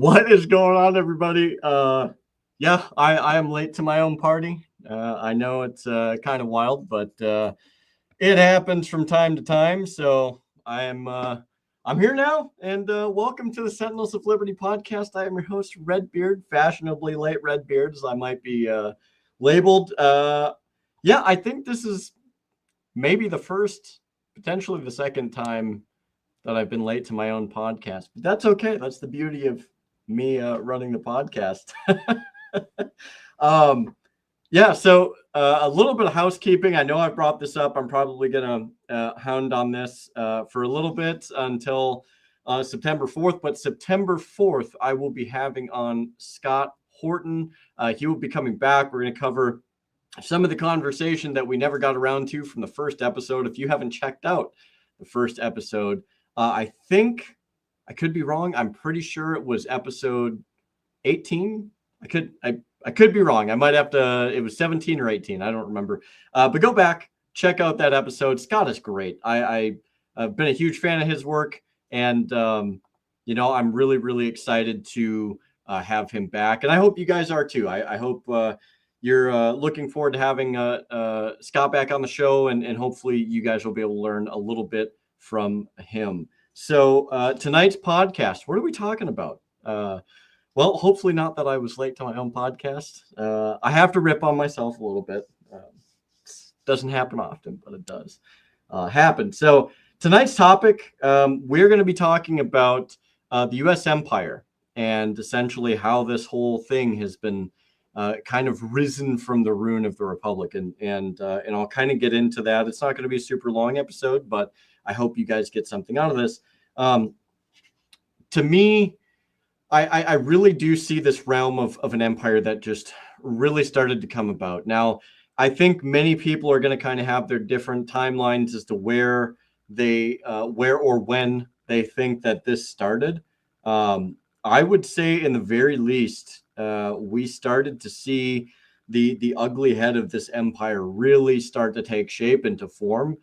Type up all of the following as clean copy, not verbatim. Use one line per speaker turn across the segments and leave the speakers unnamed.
What is going on, everybody? Yeah, I am late to my own party. I know it's kind of wild, but it happens from time to time. So I'm here now, and welcome to the Sentinels of Liberty podcast. I am your host, Redbeard, fashionably late Redbeard, as I might be labeled. Yeah, I think this is maybe the first, potentially the second time that I've been late to my own podcast, but that's okay. That's the beauty of me running the podcast. um, yeah, so a little bit of housekeeping. I know I've brought this up. I'm probably going to hound on this for a little bit until September 4th, but September 4th, I will be having on Scott Horton. He will be coming back. We're going to cover some of the conversation that we never got around to from the first episode. If you haven't checked out the first episode, I think I could be wrong. I'm pretty sure it was episode 18. I could be wrong. I might have to. It was 17 or 18. I don't remember. But go back, check out that episode. Scott is great. I've been a huge fan of his work, and I'm really excited to have him back. And I hope you guys are too. I hope you're looking forward to having Scott back on the show, and hopefully you guys will be able to learn a little bit from him. So tonight's podcast, what are we talking about? Well, hopefully not that I was late to my own podcast. I have to rip on myself a little bit. Doesn't happen often, but it does happen. So tonight's topic, we're going to be talking about the U.S. empire and essentially how this whole thing has been kind of risen from the ruin of the Republic. And I'll kind of get into that. It's not going to be a super long episode, but I hope you guys get something out of this. To me, I really do see this realm of an empire that just really started to come about. Now, I think many people are going to kind of have their different timelines as to where or when they think that this started. I would say in the very least, we started to see the ugly head of this empire really start to take shape and to form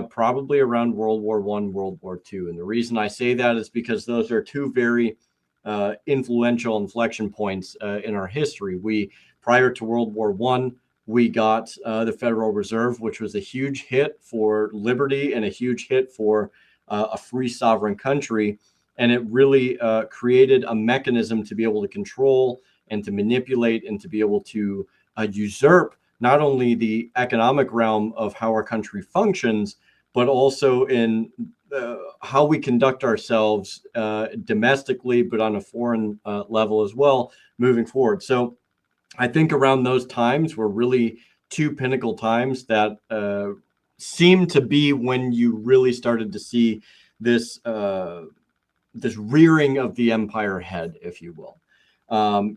probably around World War I, World War II. And the reason I say that is because those are two very influential inflection points in our history. Prior to World War I, we got the Federal Reserve, which was a huge hit for liberty and a huge hit for a free sovereign country. And it really created a mechanism to be able to control and to manipulate and to be able to usurp not only the economic realm of how our country functions, but also in how we conduct ourselves domestically, but on a foreign level as well, moving forward. So I think around those times were really two pinnacle times that seemed to be when you really started to see this rearing of the empire head, if you will.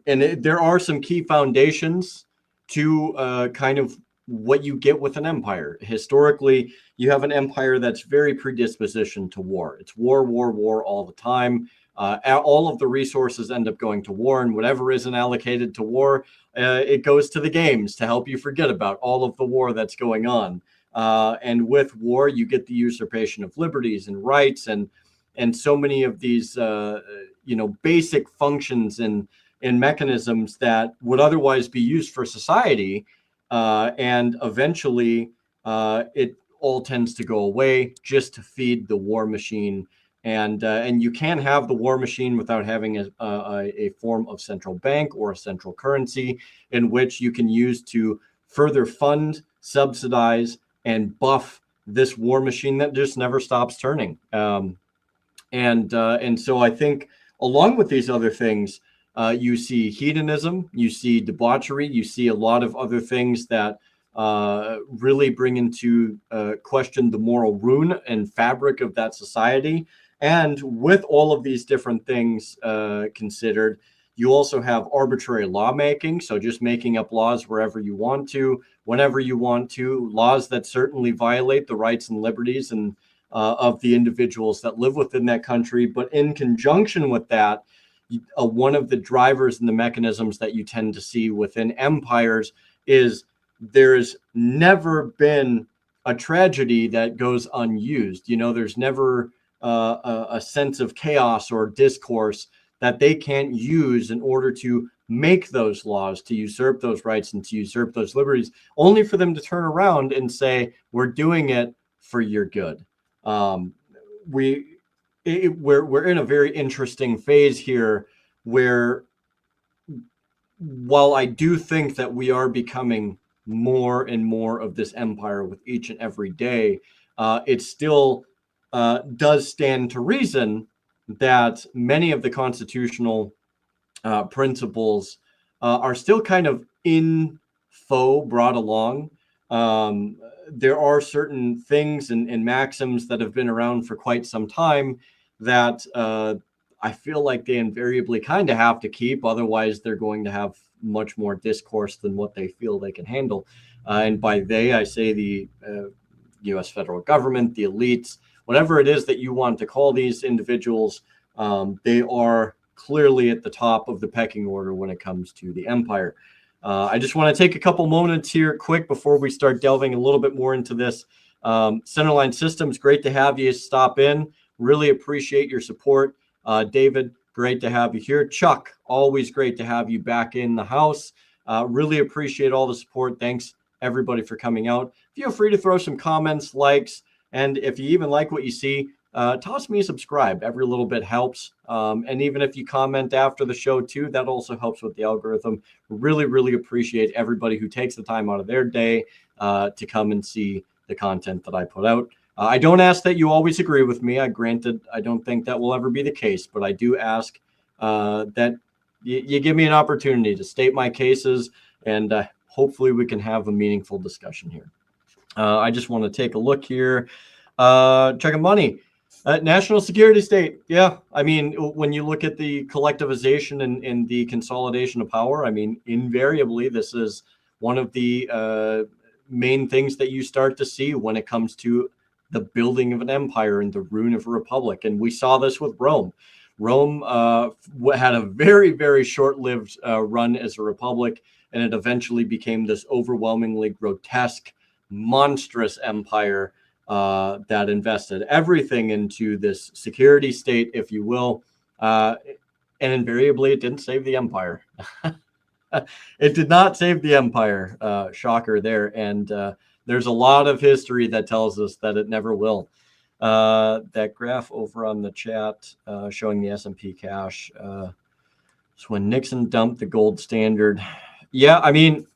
There are some key foundations to kind of what you get with an empire. Historically, you have an empire that's very predispositioned to war. It's war all the time. All of the resources end up going to war, and whatever isn't allocated to war, it goes to the games to help you forget about all of the war that's going on. And with war, you get the usurpation of liberties and rights, and so many of these basic functions and mechanisms that would otherwise be used for society, and eventually it all tends to go away just to feed the war machine. And you can't have the war machine without having a form of central bank or a central currency in which you can use to further fund, subsidize, and buff this war machine that just never stops turning. And so I think along with these other things, you see hedonism, you see debauchery, you see a lot of other things that really bring into question the moral ruin and fabric of that society. And with all of these different things considered, you also have arbitrary lawmaking. So just making up laws wherever you want to, whenever you want to, laws that certainly violate the rights and liberties and of the individuals that live within that country. But in conjunction with that, one of the drivers and the mechanisms that you tend to see within empires is there's never been a tragedy that goes unused. There's never a sense of chaos or discourse that they can't use in order to make those laws, to usurp those rights and to usurp those liberties, only for them to turn around and say, we're doing it for your good. We're in a very interesting phase here where, while I do think that we are becoming more and more of this empire with each and every day, it still does stand to reason that many of the constitutional principles are still kind of brought along. There are certain things and maxims that have been around for quite some time that I feel like they invariably kind of have to keep. Otherwise, they're going to have much more discourse than what they feel they can handle. And by they, I say the U.S. federal government, the elites, whatever it is that you want to call these individuals, they are clearly at the top of the pecking order when it comes to the empire. I just want to take a couple moments here quick before we start delving a little bit more into this. Centerline Systems, great to have you stop in. Really appreciate your support. David, great to have you here. Chuck, always great to have you back in the house. Really appreciate all the support. Thanks, everybody, for coming out. Feel free to throw some comments, likes, and if you even like what you see, toss me a subscribe. Every little bit helps. And even if you comment after the show too, that also helps with the algorithm. Really, really appreciate everybody who takes the time out of their day to come and see the content that I put out. I don't ask that you always agree with me. Granted, I don't think that will ever be the case, but I do ask that you give me an opportunity to state my cases, and hopefully we can have a meaningful discussion here. I just want to take a look here. Checking money. National security state. Yeah. I mean, when you look at the collectivization and the consolidation of power, I mean, invariably, this is one of the main things that you start to see when it comes to the building of an empire and the ruin of a republic. And we saw this with Rome. Rome had a very, very short-lived run as a republic, and it eventually became this overwhelmingly grotesque, monstrous empire that invested everything into this security state, if you will, and invariably it didn't save the empire. It did not save the empire. Shocker there. And there's a lot of history that tells us that it never will. That graph over on the chat showing the S&P cash. It's when Nixon dumped the gold standard. Yeah, I mean,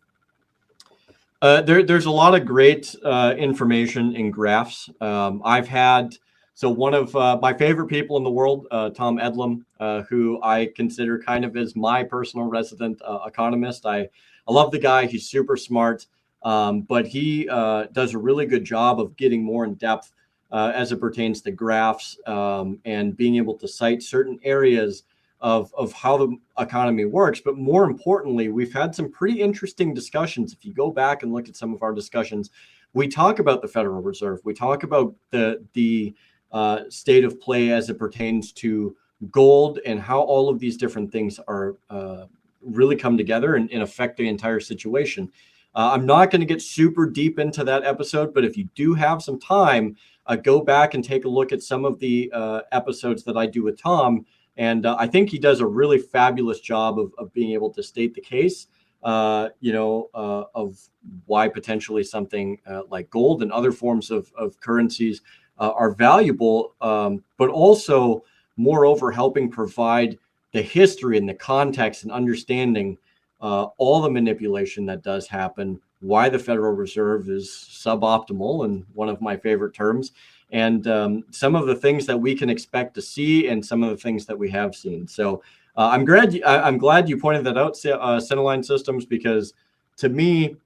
there's a lot of great information in graphs. I've had, so one of my favorite people in the world, Tom Edlam, who I consider kind of as my personal resident economist. I love the guy. He's super smart, but he does a really good job of getting more in depth as it pertains to graphs and being able to cite certain areas of how the economy works. But more importantly, we've had some pretty interesting discussions. If you go back and look at some of our discussions, we talk about the Federal Reserve. We talk about the state of play as it pertains to gold and how all of these different things are really come together and affect the entire situation. I'm not going to get super deep into that episode, but if you do have some time, go back and take a look at some of the episodes that I do with Tom. And I think he does a really fabulous job of being able to state the case, of why potentially something like gold and other forms of currencies are valuable, but also, moreover, helping provide the history and the context and understanding all the manipulation that does happen, why the Federal Reserve is suboptimal, and one of my favorite terms, and some of the things that we can expect to see and some of the things that we have seen. So I'm glad you pointed that out, Centerline Systems, because to me,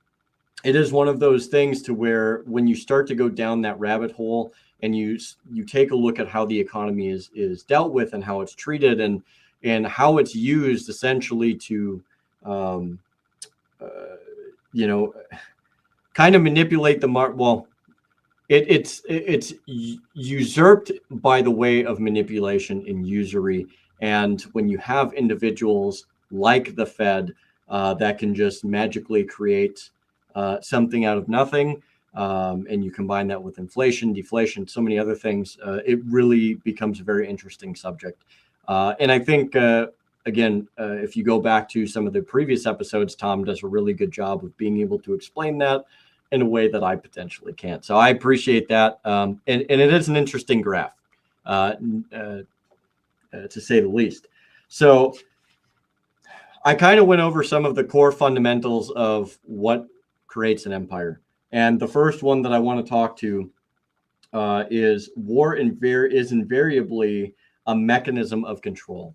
it is one of those things to where when you start to go down that rabbit hole and you take a look at how the economy is dealt with and how it's treated and how it's used essentially to, kind of manipulate the market. Well, it's usurped by the way of manipulation and usury. And when you have individuals like the Fed that can just magically create something out of nothing, and you combine that with inflation, deflation, so many other things, it really becomes a very interesting subject. And I think, again, if you go back to some of the previous episodes, Tom does a really good job of being able to explain that in a way that I potentially can't. So I appreciate that. And it is an interesting graph, to say the least. So I kind of went over some of the core fundamentals of what creates an empire. And the first one that I want to talk to is war is invariably a mechanism of control.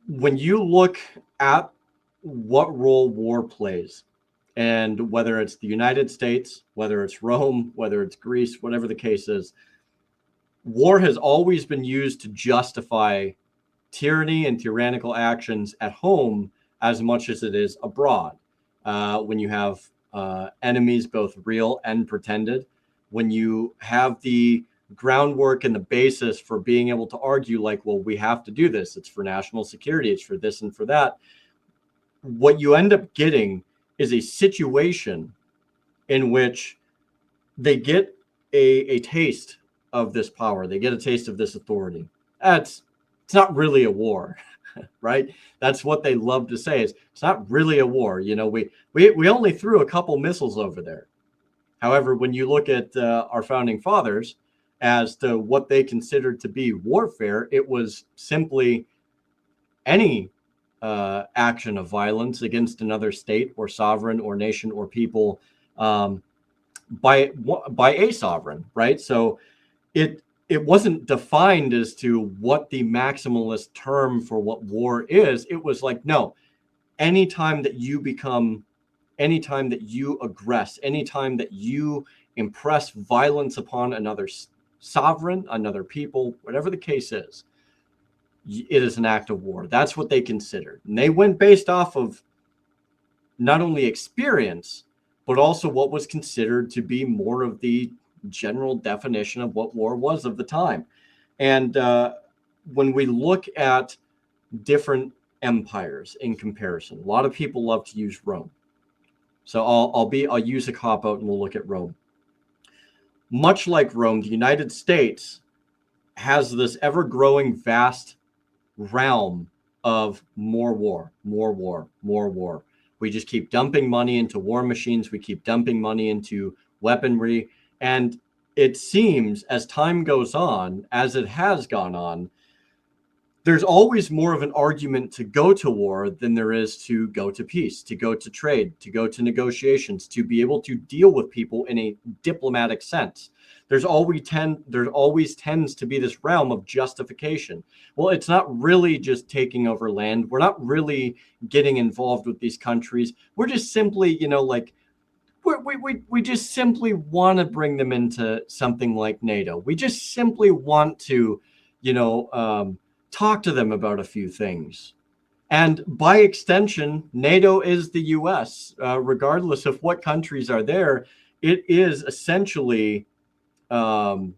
When you look at what role war plays, and whether it's the United States, whether it's Rome, whether it's Greece, whatever the case is, war has always been used to justify tyranny and tyrannical actions at home as much as it is abroad. When you have enemies, both real and pretended, when you have the groundwork and the basis for being able to argue, like, well, we have to do this. It's for national security. It's for this and for that. What you end up getting is a situation in which they get a taste of this power. They get a taste of this authority. It's not really a war, right? That's what they love to say, is it's not really a war. You know, we only threw a couple missiles over there. However, when you look at our founding fathers as to what they considered to be warfare, it was simply any action of violence against another state or sovereign or nation or people by a sovereign, right? So it wasn't defined as to what the maximalist term for what war is. It was like, no, anytime that you aggress, anytime that you impress violence upon another sovereign, another people, whatever the case is, it is an act of war. That's what they considered. And they went based off of not only experience, but also what was considered to be more of the general definition of what war was of the time. And when we look at different empires in comparison, a lot of people love to use Rome. So I'll use a cop out and we'll look at Rome. Much like Rome, the United States has this ever growing vast realm of more war. We just keep dumping money into war machines. We keep dumping money into weaponry. And it seems as time goes on, as it has gone on, there's always more of an argument to go to war than there is to go to peace, to go to trade, to go to negotiations, to be able to deal with people in a diplomatic sense. There's always tends to be this realm of justification. Well, it's not really just taking over land. We're not really getting involved with these countries. We're just simply, we just simply want to bring them into something like NATO. We just simply want to, talk to them about a few things. And by extension, NATO is the US. Regardless of what countries are there, it is essentially NATO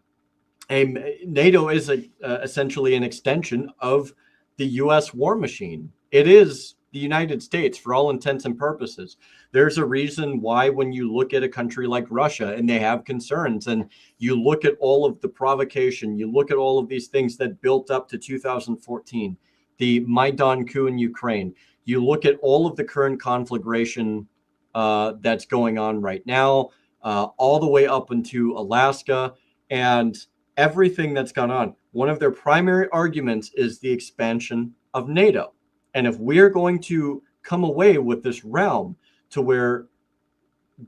is essentially an extension of the US war machine. It is the United States for all intents and purposes. There's a reason why when you look at a country like Russia and they have concerns, and you look at all of the provocation, you look at all of these things that built up to 2014, the Maidan coup in Ukraine, you look at all of the current conflagration that's going on right now, all the way up into Alaska, and everything that's gone on. One of their primary arguments is the expansion of NATO. And if we're going to come away with this realm to where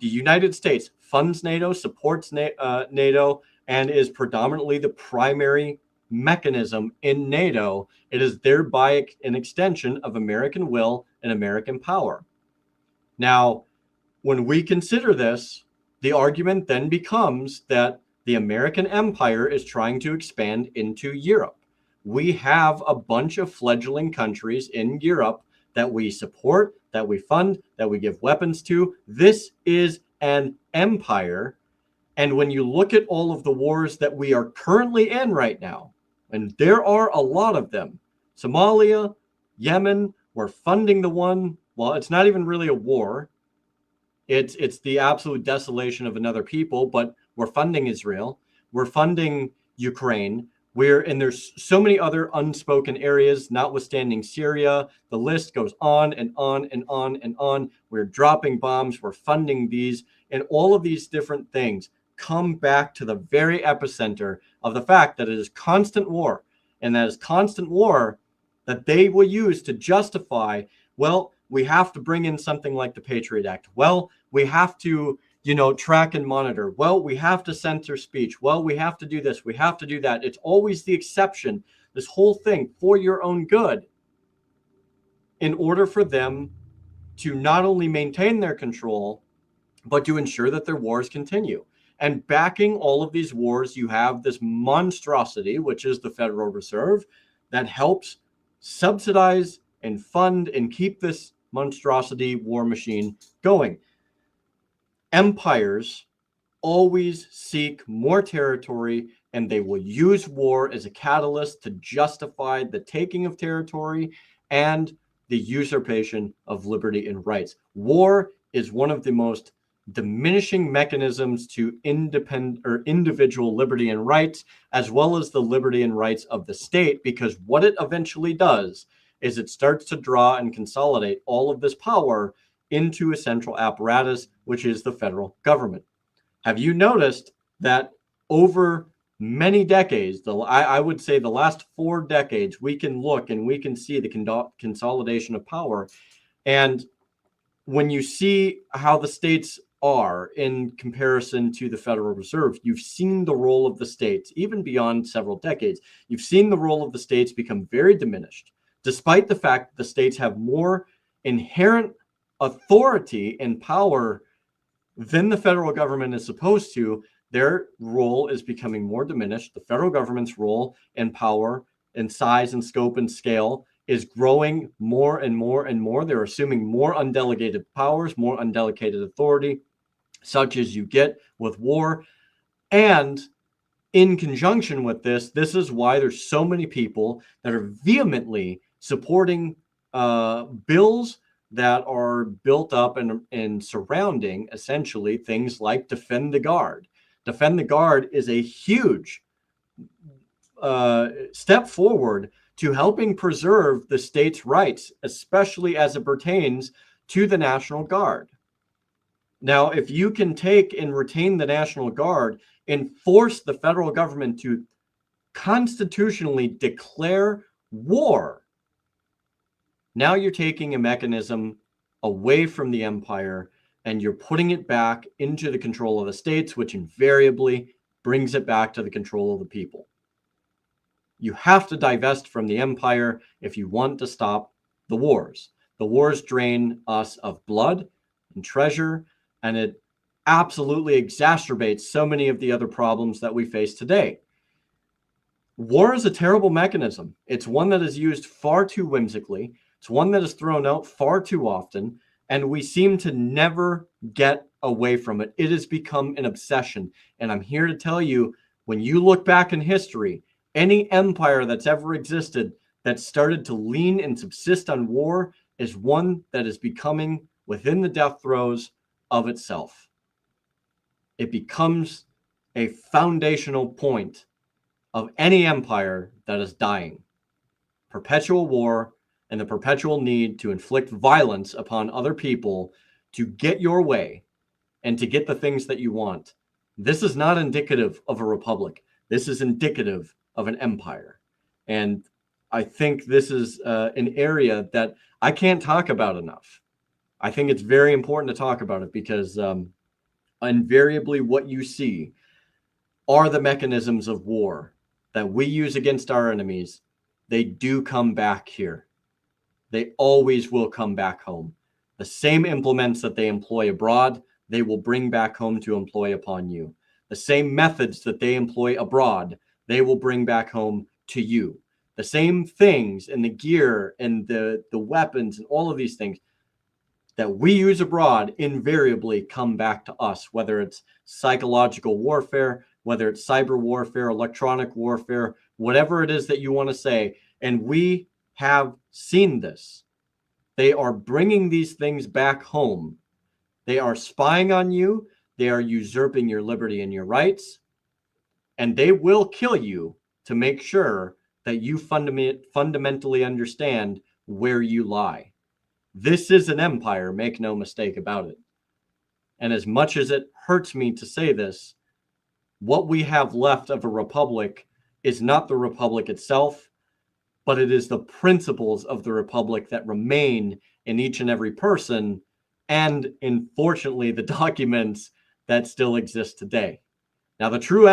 the United States funds NATO, supports NATO, and is predominantly the primary mechanism in NATO, it is thereby an extension of American will and American power. Now, when we consider this, the argument then becomes that the American empire is trying to expand into Europe. We have a bunch of fledgling countries in Europe that we support, that we fund, that we give weapons to. This is an empire. And when you look at all of the wars that we are currently in right now, and there are a lot of them, Somalia, Yemen, we're funding the one, well, it's not even really a war. It's the absolute desolation of another people, but we're funding Israel. We're funding Ukraine. And there's so many other unspoken areas, notwithstanding Syria. The list goes on and on and on and on. We're dropping bombs, we're funding these, and all of these different things come back to the very epicenter of the fact that it is constant war. And that is constant war that they will use to justify, well, we have to bring in something like the Patriot Act. Well, we have to, track and monitor. Well, we have to censor speech. Well, we have to do this. We have to do that. It's always the exception, this whole thing for your own good, in order for them to not only maintain their control, but to ensure that their wars continue. And backing all of these wars, you have this monstrosity, which is the Federal Reserve, that helps subsidize and fund and keep this monstrosity war machine going. Empires always seek more territory, and they will use war as a catalyst to justify the taking of territory and the usurpation of liberty and rights. War is one of the most diminishing mechanisms to individual liberty and rights, as well as the liberty and rights of the state, because what it eventually does is it starts to draw and consolidate all of this power into a central apparatus, which is the federal government. Have you noticed that over many decades, I would say the last 4 decades, we can look and we can see the consolidation of power. And when you see how the states are in comparison to the Federal Reserve, you've seen the role of the states, even beyond several decades, you've seen the role of the states become very diminished, despite the fact that the states have more inherent authority and power than the federal government is supposed to. Their role is becoming more diminished. The federal government's role and power and size and scope and scale is growing more and more and more. They're assuming more undelegated powers, more undelegated authority, such as you get with war. And in conjunction with this is why there's so many people that are vehemently supporting bills that are built up and surrounding essentially things like Defend the Guard. Defend the Guard is a huge step forward to helping preserve the state's rights, especially as it pertains to the National Guard. Now, if you can take and retain the National Guard and force the federal government to constitutionally declare war, now you're taking a mechanism away from the empire and you're putting it back into the control of the states, which invariably brings it back to the control of the people. You have to divest from the empire if you want to stop the wars. The wars drain us of blood and treasure, and it absolutely exacerbates so many of the other problems that we face today. War is a terrible mechanism. It's one that is used far too whimsically. It's one that is thrown out far too often, and we seem to never get away from it. It has become an obsession. And I'm here to tell you, when you look back in history, any empire that's ever existed that started to lean and subsist on war is one that is becoming within the death throes of itself. It becomes a foundational point of any empire that is dying. Perpetual war and the perpetual need to inflict violence upon other people to get your way and to get the things that you want. This is not indicative of a republic. This is indicative of an empire. And I think this is an area that I can't talk about enough. I think it's very important to talk about it because invariably what you see are the mechanisms of war that we use against our enemies. They do come back here. They always will come back home. The same implements that they employ abroad, they will bring back home to employ upon you. The same methods that they employ abroad, they will bring back home to you. The same things and the gear and the weapons and all of these things that we use abroad invariably come back to us, whether it's psychological warfare, whether it's cyber warfare, electronic warfare, whatever it is that you want to say. And we have seen this. They are bringing these things back home. They are spying on you. They are usurping your liberty and your rights. And they will kill you to make sure that you fundamentally understand where you lie. This is an empire, make no mistake about it. And as much as it hurts me to say this, what we have left of a republic is not the republic itself, but it is the principles of the republic that remain in each and every person, and unfortunately, the documents that still exist today. Now, the true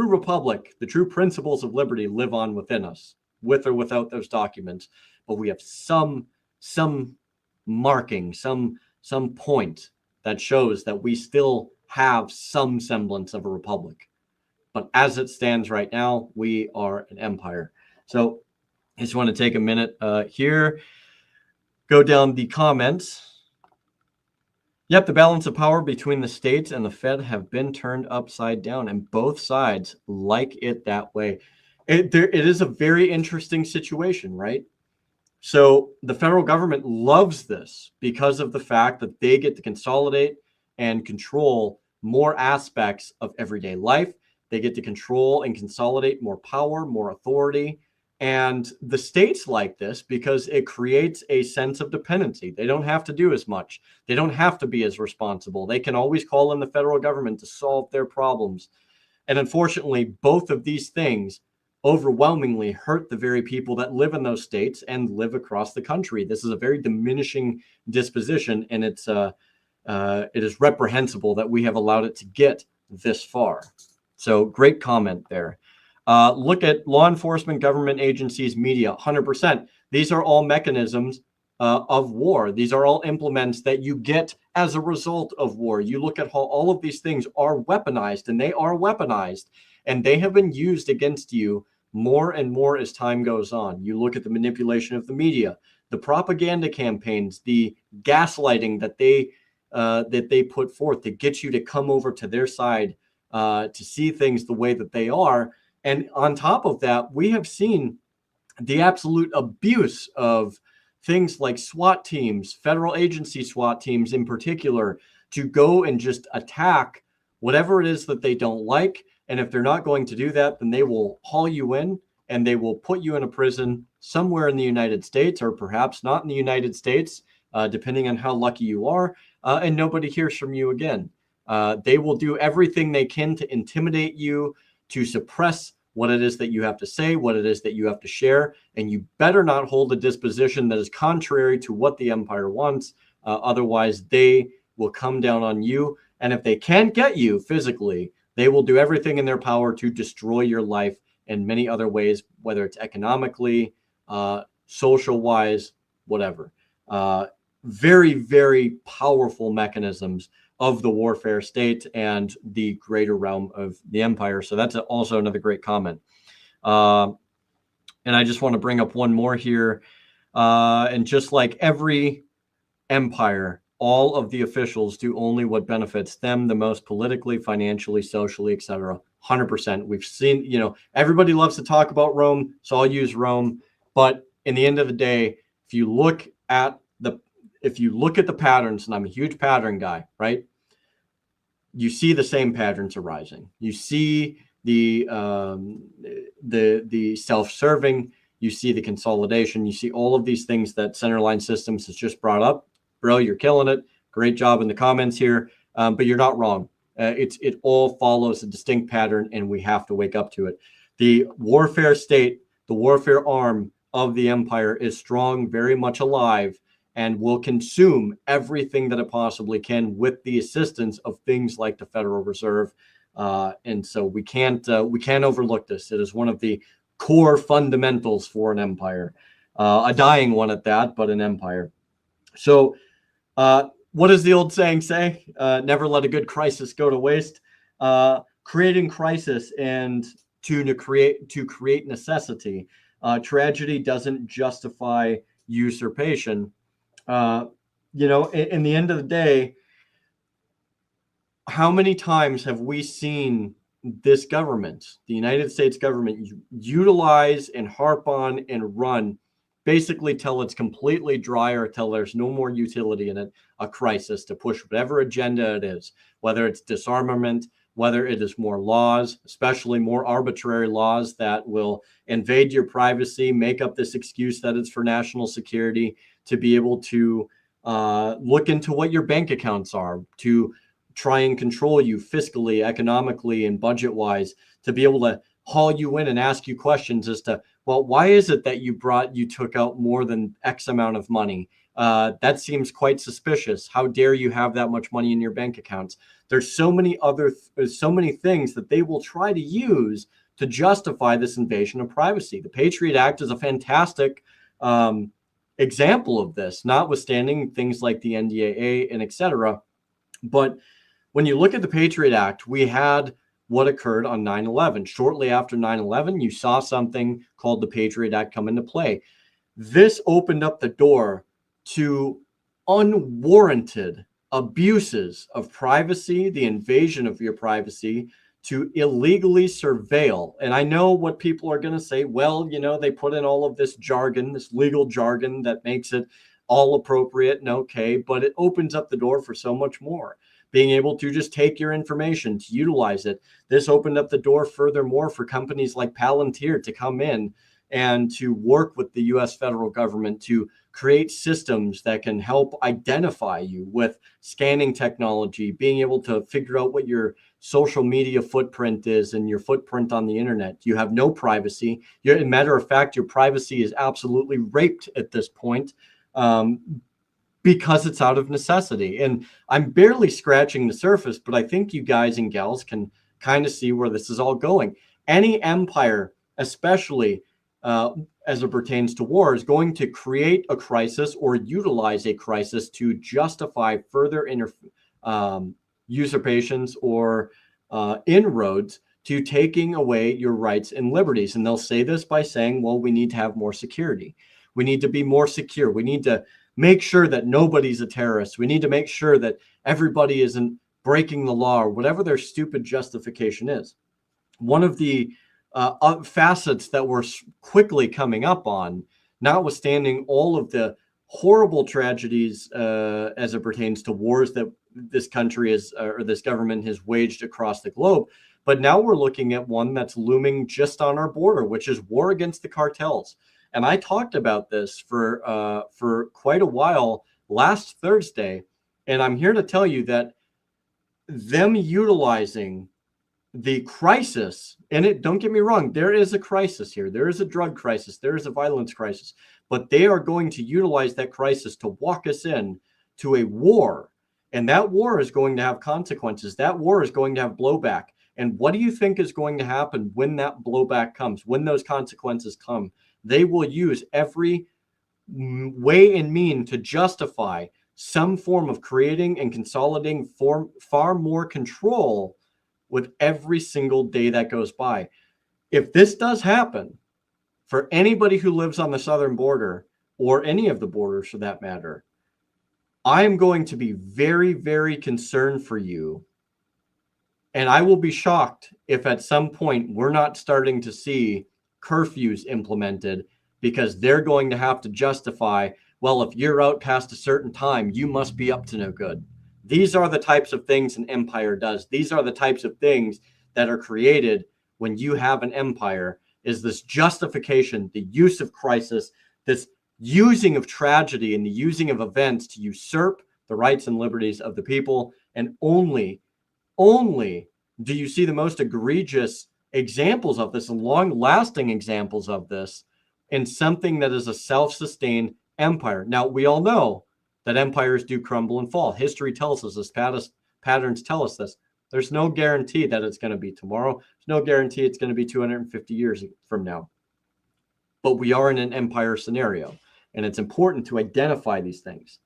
republic, the true principles of liberty live on within us, with or without those documents. But we have some marking, some point that shows that we still have some semblance of a republic. But as it stands right now, we are an empire. So I just want to take a minute here, go down the comments. Yep, the balance of power between the states and the Fed have been turned upside down, and both sides like it that way. It is a very interesting situation, right? So the federal government loves this because of the fact that they get to consolidate and control more aspects of everyday life. They get to control and consolidate more power, more authority. And the states like this because it creates a sense of dependency. They don't have to do as much. They don't have to be as responsible. They can always call in the federal government to solve their problems. And unfortunately, both of these things overwhelmingly hurt the very people that live in those states and live across the country. This is a very diminishing disposition, and it is reprehensible that we have allowed it to get this far. So great comment there. Look at law enforcement, government agencies, media, 100%. These are all mechanisms of war. These are all implements that you get as a result of war. You look at how all of these things are weaponized, and they are weaponized, and they have been used against you more and more as time goes on. You look at the manipulation of the media, the propaganda campaigns, the gaslighting that they put forth to get you to come over to their side, to see things the way that they are. And on top of that, we have seen the absolute abuse of things like SWAT teams, federal agency SWAT teams in particular, to go and just attack whatever it is that they don't like. And if they're not going to do that, then they will haul you in and they will put you in a prison somewhere in the United States, or perhaps not in the United States, depending on how lucky you are, and nobody hears from you again. They will do everything they can to intimidate you, to suppress what it is that you have to say, what it is that you have to share, and you better not hold a disposition that is contrary to what the empire wants. Otherwise, they will come down on you. And if they can't get you physically, they will do everything in their power to destroy your life in many other ways, whether it's economically, social-wise, whatever. Very, very powerful mechanisms of the warfare state and the greater realm of the empire. So that's also another great comment. And I just want to bring up one more here. And just like every empire, all of the officials do only what benefits them the most politically, financially, socially, etc. 100%. We've seen, everybody loves to talk about Rome, so I'll use Rome. But in the end of the day, if you look at the patterns, and I'm a huge pattern guy, right? You see the same patterns arising. You see the self-serving. You see the consolidation. You see all of these things that Centerline Systems has just brought up. Bro, you're killing it. Great job in the comments here. But you're not wrong. It all follows a distinct pattern, and we have to wake up to it. The warfare state, the warfare arm of the empire is strong, very much alive, and will consume everything that it possibly can with the assistance of things like the Federal Reserve. And so we can't overlook this. It is one of the core fundamentals for an empire, a dying one at that, but an empire. So what does the old saying say? Never let a good crisis go to waste. Creating crisis and to create necessity. Tragedy doesn't justify usurpation. In the end of the day, how many times have we seen this government, the United States government, utilize and harp on and run basically till it's completely dry or till there's no more utility in it, a crisis to push whatever agenda it is, whether it's disarmament, whether it is more laws, especially more arbitrary laws that will invade your privacy, make up this excuse that it's for national security, to be able to look into what your bank accounts are, to try and control you fiscally, economically, and budget-wise, to be able to haul you in and ask you questions as to, well, why is it that you took out more than X amount of money? That seems quite suspicious. How dare you have that much money in your bank accounts? There's so many things that they will try to use to justify this invasion of privacy. The Patriot Act is a fantastic example of this, notwithstanding things like the NDAA and et cetera. But when you look at the Patriot Act, we had what occurred on 9/11. Shortly after 9/11, you saw something called the Patriot Act come into play. This opened up the door to unwarranted abuses of privacy, the invasion of your privacy, to illegally surveil. And I know what people are going to say, well, they put in all of this jargon, this legal jargon that makes it all appropriate and okay, but it opens up the door for so much more. Being able to just take your information, to utilize it. This opened up the door furthermore for companies like Palantir to come in and to work with the US federal government to create systems that can help identify you with scanning technology, being able to figure out what your social media footprint is and your footprint on the internet. You have no privacy. As a matter of fact, your privacy is absolutely raped at this point. Because it's out of necessity. And I'm barely scratching the surface, but I think you guys and gals can kind of see where this is all going. Any empire, especially as it pertains to war, is going to create a crisis or utilize a crisis to justify further usurpations or inroads to taking away your rights and liberties. And they'll say this by saying, well, we need to have more security. We need to be more secure. We need to make sure that nobody's a terrorist. We need to make sure that everybody isn't breaking the law, or whatever their stupid justification is. One of the facets that we're quickly coming up on, notwithstanding all of the horrible tragedies as it pertains to wars that this country or this government has waged across the globe, but now we're looking at one that's looming just on our border, which is war against the cartels. And I talked about this for quite a while last Thursday, and I'm here to tell you that them utilizing the crisis, and don't get me wrong, there is a crisis here. There is a drug crisis. There is a violence crisis. But they are going to utilize that crisis to walk us in to a war. And that war is going to have consequences. That war is going to have blowback. And what do you think is going to happen when that blowback comes, when those consequences come? They will use every way and mean to justify some form of creating and consolidating far more control with every single day that goes by. If this does happen, for anybody who lives on the southern border, or any of the borders for that matter, I am going to be very, very concerned for you. And I will be shocked if at some point we're not starting to see curfews implemented, because they're going to have to justify, well, if you're out past a certain time, you must be up to no good. These are the types of things an empire does. These are the types of things that are created when you have an empire, is this justification, the use of crisis, this using of tragedy and the using of events to usurp the rights and liberties of the people. And only do you see the most egregious examples of this and long-lasting examples of this in something that is a self-sustained empire. Now, we all know that empires do crumble and fall. History tells us this. Patterns tell us this. There's no guarantee that it's going to be tomorrow. There's no guarantee it's going to be 250 years from now. But we are in an empire scenario, and it's important to identify these things.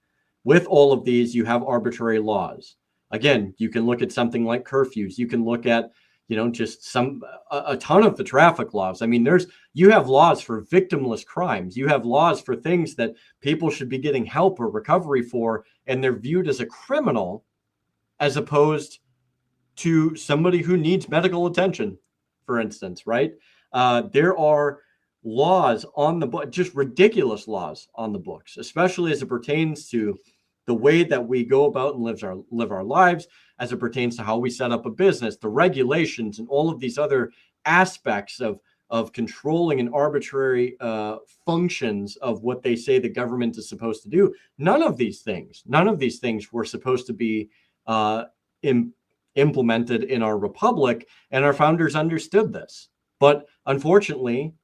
With all of these, you have arbitrary laws. Again, you can look at something like curfews. You can look at just a ton of the traffic laws. I mean, you have laws for victimless crimes. You have laws for things that people should be getting help or recovery for, and they're viewed as a criminal as opposed to somebody who needs medical attention, for instance, right? There are laws on the book, just ridiculous laws on the books, especially as it pertains to the way that we go about and live our lives as it pertains to how we set up a business, the regulations, and all of these other aspects of controlling and arbitrary functions of what they say the government is supposed to do. None of these things were supposed to be implemented in our republic, and our founders understood this. But unfortunately,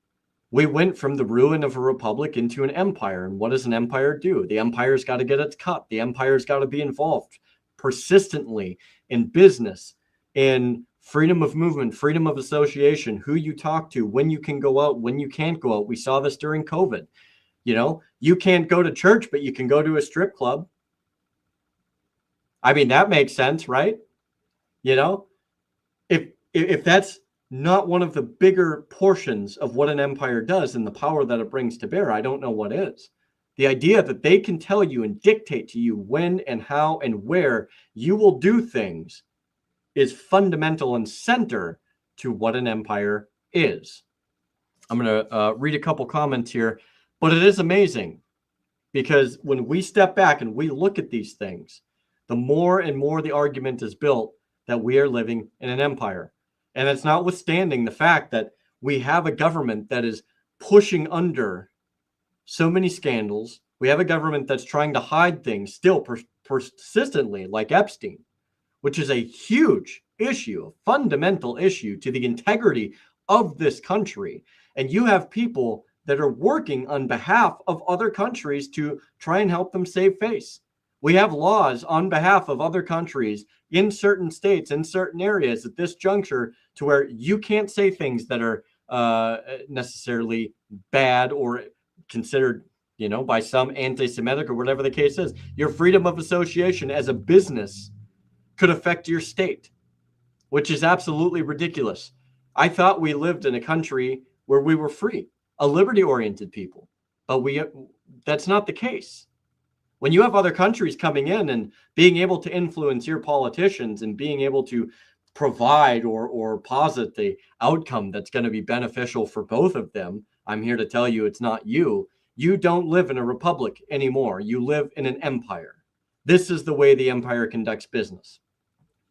we went from the ruin of a republic into an empire. And what does an empire do? The empire's got to get its cut. The empire's got to be involved persistently in business, in freedom of movement, freedom of association, who you talk to, when you can go out, when you can't go out. We saw this during COVID. You know, you can't go to church, but you can go to a strip club. I mean, that makes sense, right? You know, if that's not one of the bigger portions of what an empire does and the power that it brings to bear, I don't know what is. The idea that they can tell you and dictate to you when and how and where you will do things is fundamental and center to what an empire is. I'm going to read a couple comments here, but it is amazing because when we step back and we look at these things, the more and more the argument is built that we are living in an empire. And it's notwithstanding the fact that we have a government that is pushing under so many scandals. We have a government that's trying to hide things still persistently, like Epstein, which is a huge issue, a fundamental issue to the integrity of this country. And you have people that are working on behalf of other countries to try and help them save face. We have laws on behalf of other countries in certain states, in certain areas at this juncture, to where you can't say things that are necessarily bad or considered, you know, by some anti-Semitic or whatever the case is. Your freedom of association as a business could affect your state, which is absolutely ridiculous. I thought we lived in a country where we were free, a liberty-oriented people, but that's not the case. When you have other countries coming in and being able to influence your politicians and being able to provide or posit the outcome that's going to be beneficial for both of them, I'm here to tell you it's not you. You don't live in a republic anymore. You live in an empire. This is the way the empire conducts business.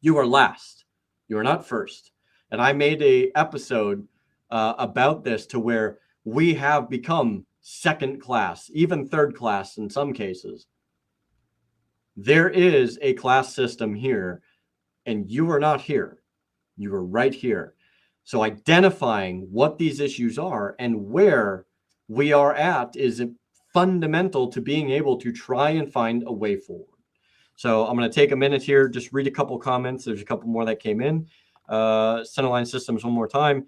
You are last. You are not first. And I made an episode about this to where we have become second class, even third class in some cases. There is a class system here, and you are not here. You are right here. So identifying what these issues are and where we are at is fundamental to being able to try and find a way forward. So I'm going to take a minute here, just read a couple comments. There's a couple more that came in. Centerline systems one more time.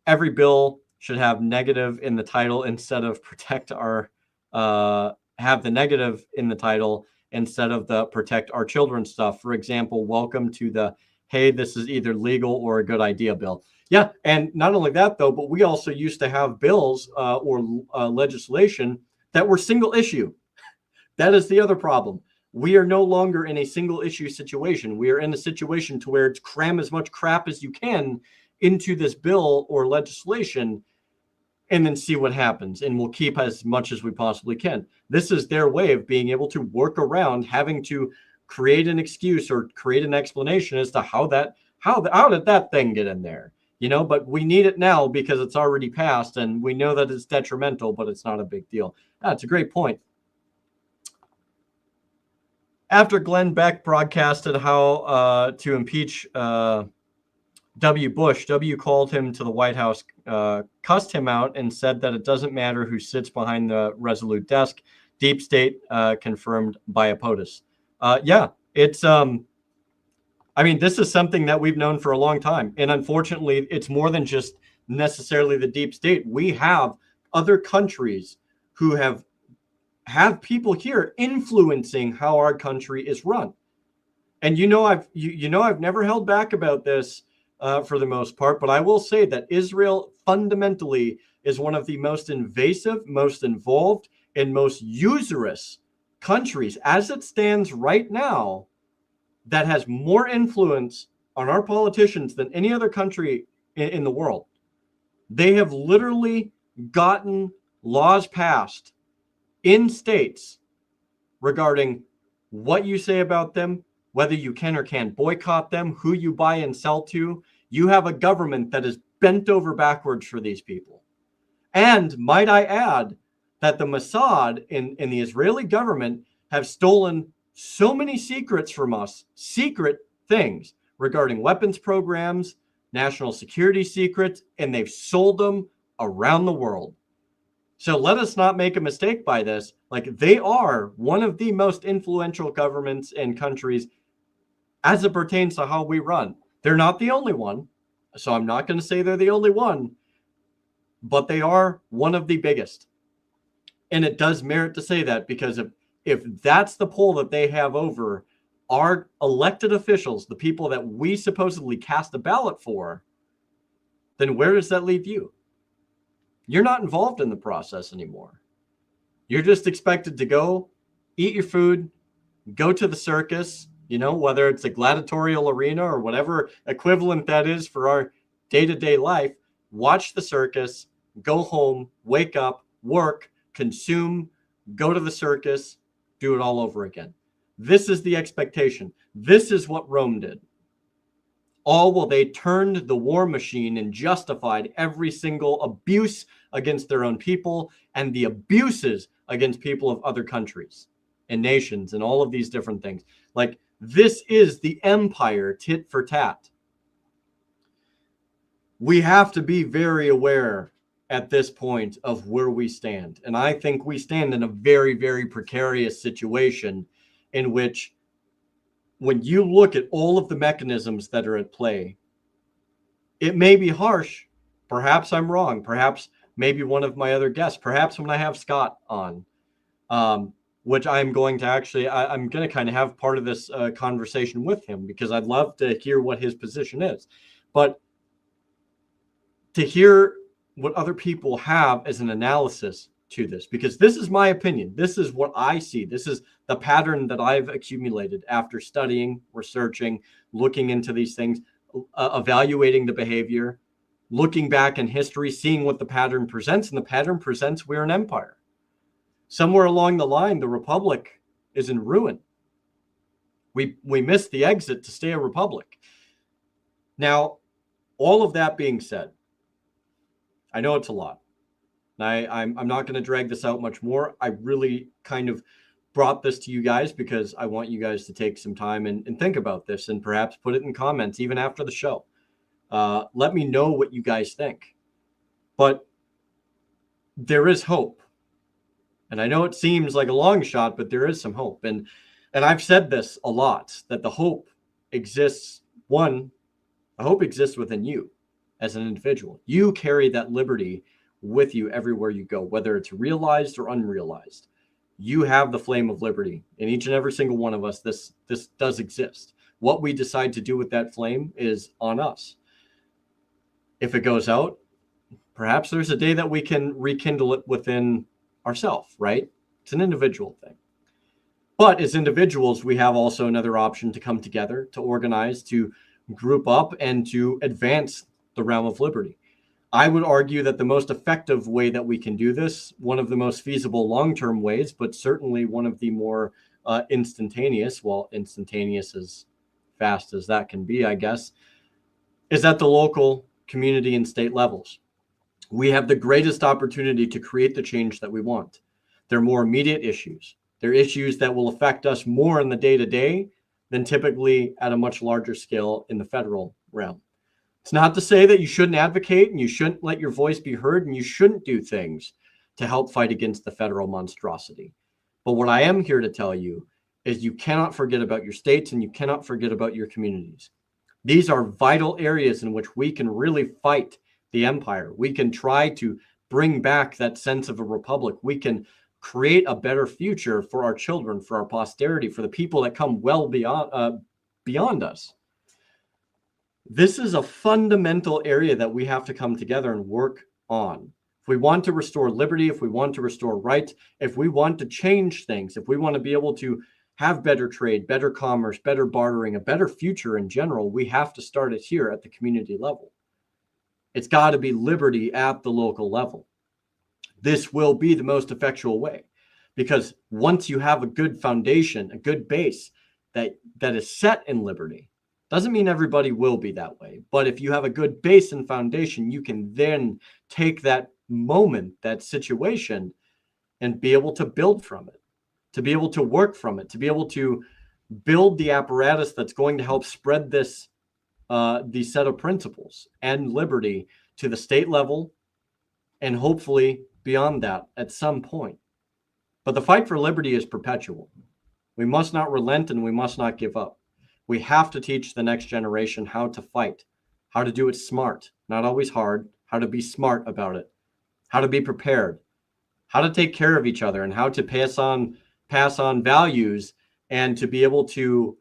Every bill should have negative in the title instead of protect our, have the negative in the title instead of the protect our children stuff. For example, welcome to the, hey, this is either legal or a good idea bill. Yeah, and not only that, though, but we also used to have bills or legislation that were single issue. That is the other problem. We are no longer in a single issue situation. We are in a situation to where it's cram as much crap as you can into this bill or legislation and then see what happens. And we'll keep as much as we possibly can. This is their way of being able to work around having to create an excuse or create an explanation as to how did that thing get in there? You know, but we need it now because it's already passed and we know that it's detrimental, but it's not a big deal. That's a great point. After Glenn Beck broadcasted how to impeach W. Bush, W. called him to the White House, cussed him out, and said that it doesn't matter who sits behind the Resolute desk. Deep state confirmed by a POTUS. Yeah, it's I mean, this is something that we've known for a long time. And unfortunately, it's more than just necessarily the deep state. We have other countries who have people here influencing how our country is run. And I've never held back about this for the most part, but I will say that Israel fundamentally is one of the most invasive, most involved, and most usurious countries as it stands right now, that has more influence on our politicians than any other country in the world. They have literally gotten laws passed in states regarding what you say about them, whether you can or can't boycott them, who you buy and sell to. You have a government that is bent over backwards for these people. And might I add that the Mossad in the Israeli government have stolen so many secrets from us, secret things regarding weapons programs, national security secrets, and they've sold them around the world. So let us not make a mistake by this. Like, they are one of the most influential governments and countries as it pertains to how we run. They're not the only one, so I'm not going to say they're the only one, but they are one of the biggest. And it does merit to say that, because if that's the pull that they have over our elected officials, the people that we supposedly cast a ballot for, then where does that leave you? You're not involved in the process anymore. You're just expected to go eat your food, go to the circus, whether it's a gladiatorial arena or whatever equivalent that is for our day-to-day life, watch the circus, go home, wake up, work, consume, go to the circus, do it all over again. This is the expectation. This is what Rome did. All while they turned the war machine and justified every single abuse against their own people and the abuses against people of other countries and nations and all of these different things. Like, this is the empire tit for tat. We have to be very aware at this point of where we stand. And I think we stand in a very, very precarious situation in which, when you look at all of the mechanisms that are at play, it may be harsh. Perhaps I'm wrong. Perhaps maybe one of my other guests, perhaps when I have Scott on, which I'm going to actually, I'm going to kind of have part of this conversation with him, because I'd love to hear what his position is. But to hear what other people have as an analysis to this, because this is my opinion. This is what I see. This is the pattern that I've accumulated after studying, researching, looking into these things, evaluating the behavior, looking back in history, seeing what the pattern presents. And the pattern presents we're an empire. Somewhere along the line, the republic is in ruin. We missed the exit to stay a republic. Now, all of that being said, I know it's a lot. I'm not going to drag this out much more. I really kind of brought this to you guys because I want you guys to take some time and think about this, and perhaps put it in comments even after the show. Let me know what you guys think. But there is hope. And I know it seems like a long shot, but there is some hope. And I've said this a lot, that the hope exists. One, the hope exists within you as an individual. You carry that liberty with you everywhere you go, whether it's realized or unrealized. You have the flame of liberty in each and every single one of us. This does exist. What we decide to do with that flame is on us. If it goes out, perhaps there's a day that we can rekindle it within ourselves, right? It's an individual thing. But as individuals, we have also another option to come together, to organize, to group up, and to advance the realm of liberty. I would argue that the most effective way that we can do this, one of the most feasible long-term ways, but certainly one of the more instantaneous, well, instantaneous as fast as that can be, I guess, is at the local, community, and state levels. We have the greatest opportunity to create the change that we want. They're more immediate issues. They're issues that will affect us more in the day-to-day than typically at a much larger scale in the federal realm. It's not to say that you shouldn't advocate and you shouldn't let your voice be heard and you shouldn't do things to help fight against the federal monstrosity. But what I am here to tell you is you cannot forget about your states and you cannot forget about your communities. These are vital areas in which we can really fight the empire. We can try to bring back that sense of a republic. We can create a better future for our children, for our posterity, for the people that come well beyond us. This is a fundamental area that we have to come together and work on. If we want to restore liberty, if we want to restore rights, if we want to change things, if we want to be able to have better trade, better commerce, better bartering, a better future in general, we have to start it here at the community level. It's got to be liberty at the local level. This will be the most effectual way, Because once you have a good foundation, a good base that is set in liberty, doesn't mean everybody will be that way. But if you have a good base and foundation, you can then take that moment, that situation, and be able to build from it, to be able to work from it, to be able to build the apparatus that's going to help spread this, these set of principles and liberty to the state level, and hopefully beyond that at some point. But the fight for liberty is perpetual. We must not relent and we must not give up. We have to teach the next generation how to fight, how to do it smart, not always hard, how to be smart about it, how to be prepared, how to take care of each other, and how to pass on values, and to be able to,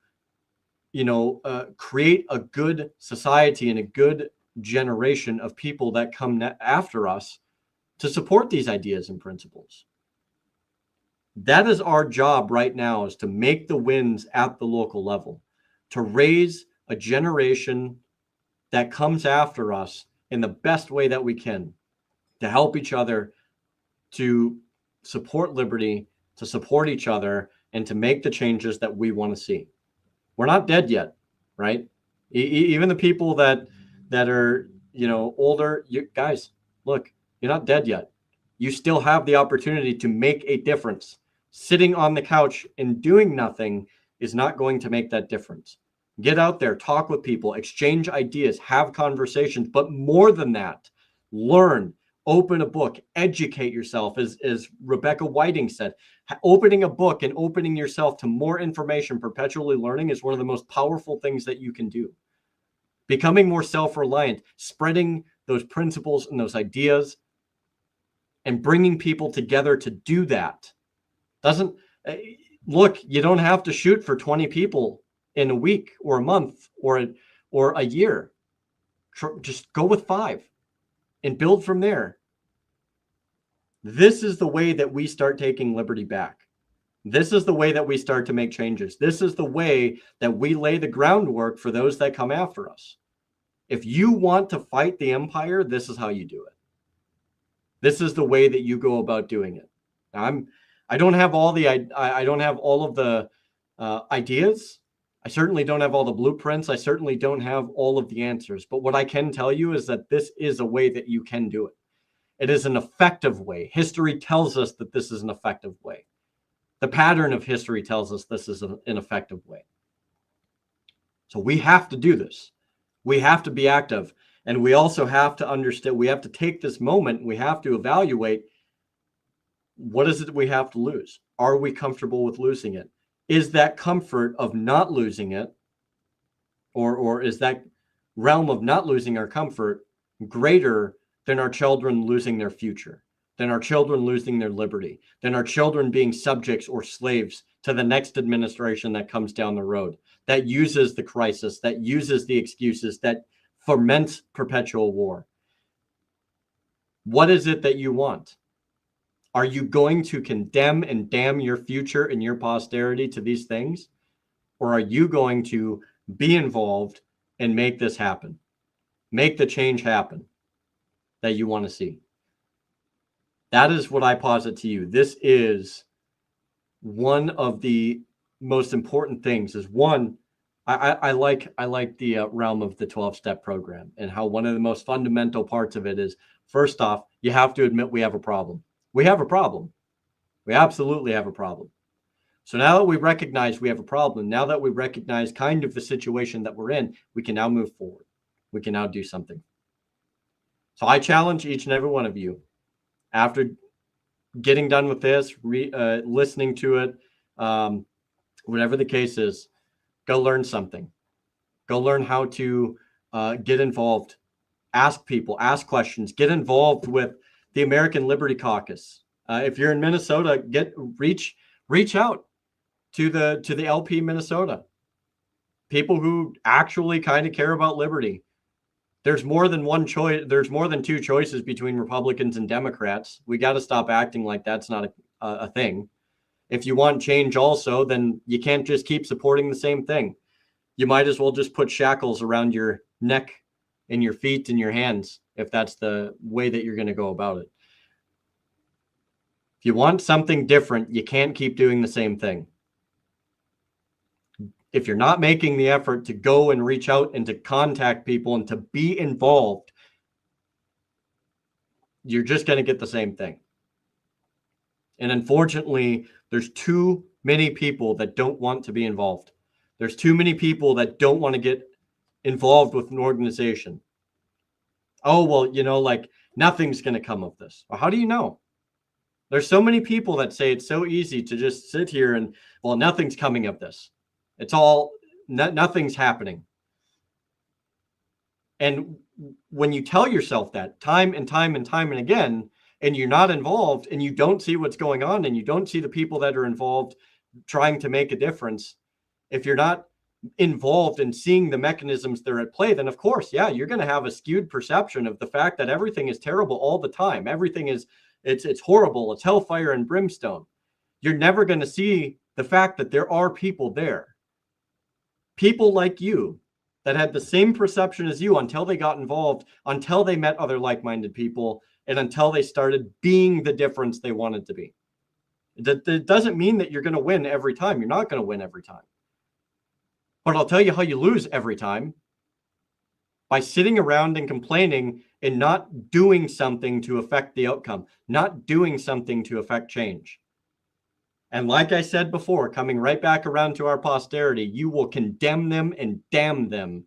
create a good society and a good generation of people that come after us to support these ideas and principles. That is our job right now, is to make the wins at the local level, to raise a generation that comes after us in the best way that we can, to help each other, to support liberty, to support each other, and to make the changes that we want to see. We're not dead yet, right? Even the people that are, older, you guys, look, you're not dead yet. You still have the opportunity to make a difference. Sitting on the couch and doing nothing is not going to make that difference. Get out there, talk with people, exchange ideas, have conversations, but more than that, learn, open a book, educate yourself. As Rebecca Whiting said, opening a book and opening yourself to more information, perpetually learning, is one of the most powerful things that you can do. Becoming more self-reliant, spreading those principles and those ideas, and bringing people together to do that. Look, you don't have to shoot for 20 people in a week or a month or a year. Just go with 5 and build from there. This is the way that we start taking liberty back. This is the way that we start to make changes. This is the way that we lay the groundwork for those that come after us. If you want to fight the empire, this is how you do it. This is the way that you go about doing it. Now, I don't have all of the ideas. I certainly don't have all the blueprints. I certainly don't have all of the answers. But what I can tell you is that this is a way that you can do it. It is an effective way. History tells us that this is an effective way. The pattern of history tells us this is an effective way. So we have to do this. We have to be active. And we also have to understand, we have to take this moment, we have to evaluate, what is it we have to lose? Are we comfortable with losing it? Is that comfort of not losing it, or is that realm of not losing our comfort greater than our children losing their future, than our children losing their liberty, than our children being subjects or slaves to the next administration that comes down the road, that uses the crisis, that uses the excuses, that foments perpetual war? What is it that you want? Are you going to condemn and damn your future and your posterity to these things? Or are you going to be involved and make this happen? Make the change happen that you want to see. That is what I posit to you. This is one of the most important things. Is one, I like the realm of the 12-step program, and how one of the most fundamental parts of it is, first off, you have to admit we have a problem. We have a problem. We absolutely have a problem. So now that we recognize we have a problem, now that we recognize kind of the situation that we're in, we can now move forward. We can now do something. So I challenge each and every one of you, after getting done with this, listening to it, whatever the case is, go learn something. Go learn how to get involved. Ask people, ask questions, get involved with the American Liberty Caucus. If you're in Minnesota, reach out to the LP Minnesota. People who actually kind of care about liberty. There's more than one choice. There's more than 2 choices between Republicans and Democrats. We got to stop acting like that's not a thing. If you want change also, then you can't just keep supporting the same thing. You might as well just put shackles around your neck and your feet and your hands, if that's the way that you're going to go about it. If you want something different, you can't keep doing the same thing. If you're not making the effort to go and reach out and to contact people and to be involved, you're just going to get the same thing. And unfortunately, there's too many people that don't want to be involved. There's too many people that don't want to get involved with an organization. Oh, well, like nothing's going to come of this. Well, how do you know? There's so many people that say it's so easy to just sit here and, well, nothing's coming of this. It's all, nothing's happening. And when you tell yourself that time and time and time and again, and you're not involved and you don't see what's going on and you don't see the people that are involved trying to make a difference, if you're not involved in seeing the mechanisms that are at play, then of course, yeah, you're going to have a skewed perception of the fact that everything is terrible all the time. Everything is, it's horrible. It's hellfire and brimstone. You're never going to see the fact that there are people there. People like you that had the same perception as you until they got involved, until they met other like-minded people, and until they started being the difference they wanted to be. That doesn't mean that you're going to win every time. You're not going to win every time. But I'll tell you how you lose every time: by sitting around and complaining and not doing something to affect the outcome, not doing something to affect change. And like I said before, coming right back around to our posterity, you will condemn them and damn them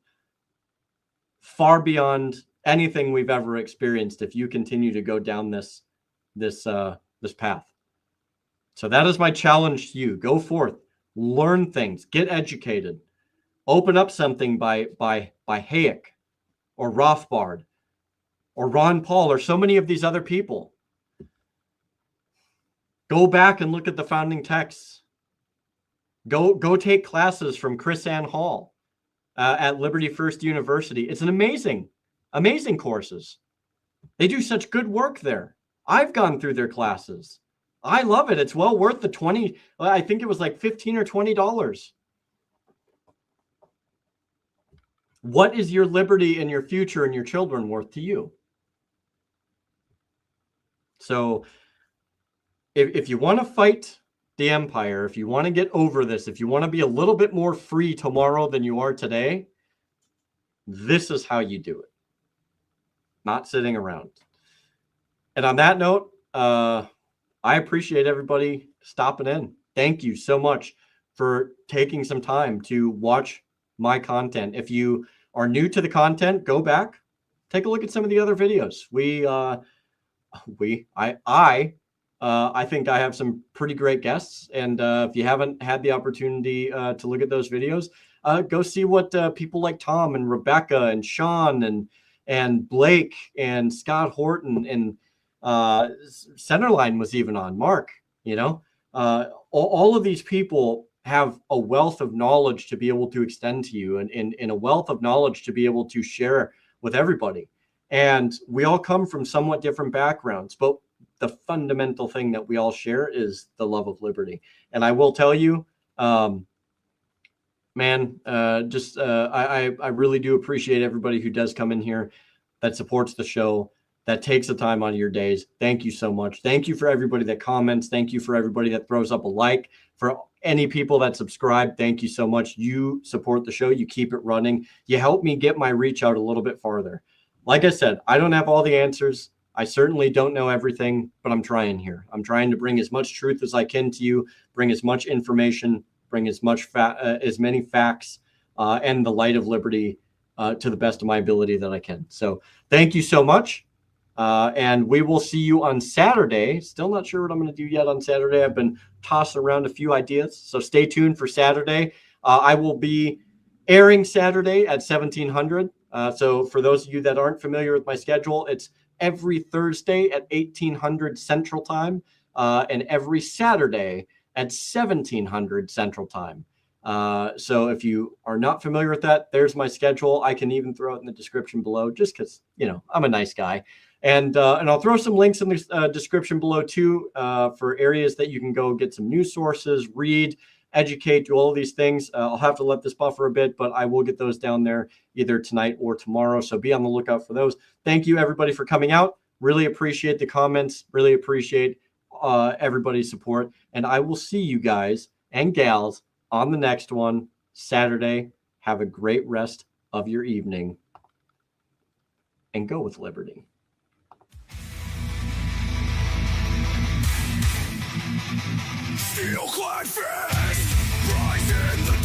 far beyond anything we've ever experienced if you continue to go down this path. So that is my challenge to you. Go forth, learn things, get educated, open up something by Hayek or Rothbard or Ron Paul or so many of these other people. Go back and look at the founding texts. Go take classes from Chris Ann Hall at Liberty First University. It's an amazing courses. They do such good work there. I've gone through their classes. I love it. It's well worth the $20. I think it was like $15 or $20. What is your liberty and your future and your children worth to you? So if you want to fight the empire, if you want to get over this, if you want to be a little bit more free tomorrow than you are today, this is how you do it. Not sitting around. And on that note, I appreciate everybody stopping in. Thank you so much for taking some time to watch my content. If you are new to the content, go back, take a look at some of the other videos. I think I have some pretty great guests. And if you haven't had the opportunity to look at those videos, go see what people like Tom and Rebecca and Sean and Blake and Scott Horton and Centerline was even on, Mark, all of these people have a wealth of knowledge to be able to extend to you and a wealth of knowledge to be able to share with everybody. And we all come from somewhat different backgrounds, but the fundamental thing that we all share is the love of liberty. And I will tell you, I really do appreciate everybody who does come in here, that supports the show, that takes the time out of your days. Thank you so much. Thank you for everybody that comments. Thank you for everybody that throws up a like. For any people that subscribe, thank you so much. You support the show. You keep it running. You help me get my reach out a little bit farther. Like I said, I don't have all the answers. I certainly don't know everything, but I'm trying here. I'm trying to bring as much truth as I can to you, bring as much information, bring as many facts and the light of liberty to the best of my ability that I can. So thank you so much. And we will see you on Saturday. Still not sure what I'm going to do yet on Saturday. I've been tossing around a few ideas. So stay tuned for Saturday. I will be airing Saturday at 1700. So for those of you that aren't familiar with my schedule, it's every Thursday at 1800 Central Time and every Saturday at 1700 Central Time. So if you are not familiar with that, there's my schedule. I can even throw it in the description below just because, I'm a nice guy. And I'll throw some links in the description below too for areas that you can go get some news sources, read, educate, do all of these things. I'll have to let this buffer a bit, but I will get those down there either tonight or tomorrow. So be on the lookout for those. Thank you everybody for coming out. Really appreciate the comments. Really appreciate everybody's support. And I will see you guys and gals on the next one Saturday. Have a great rest of your evening. And go with liberty.
Steel-clad fist, rise in the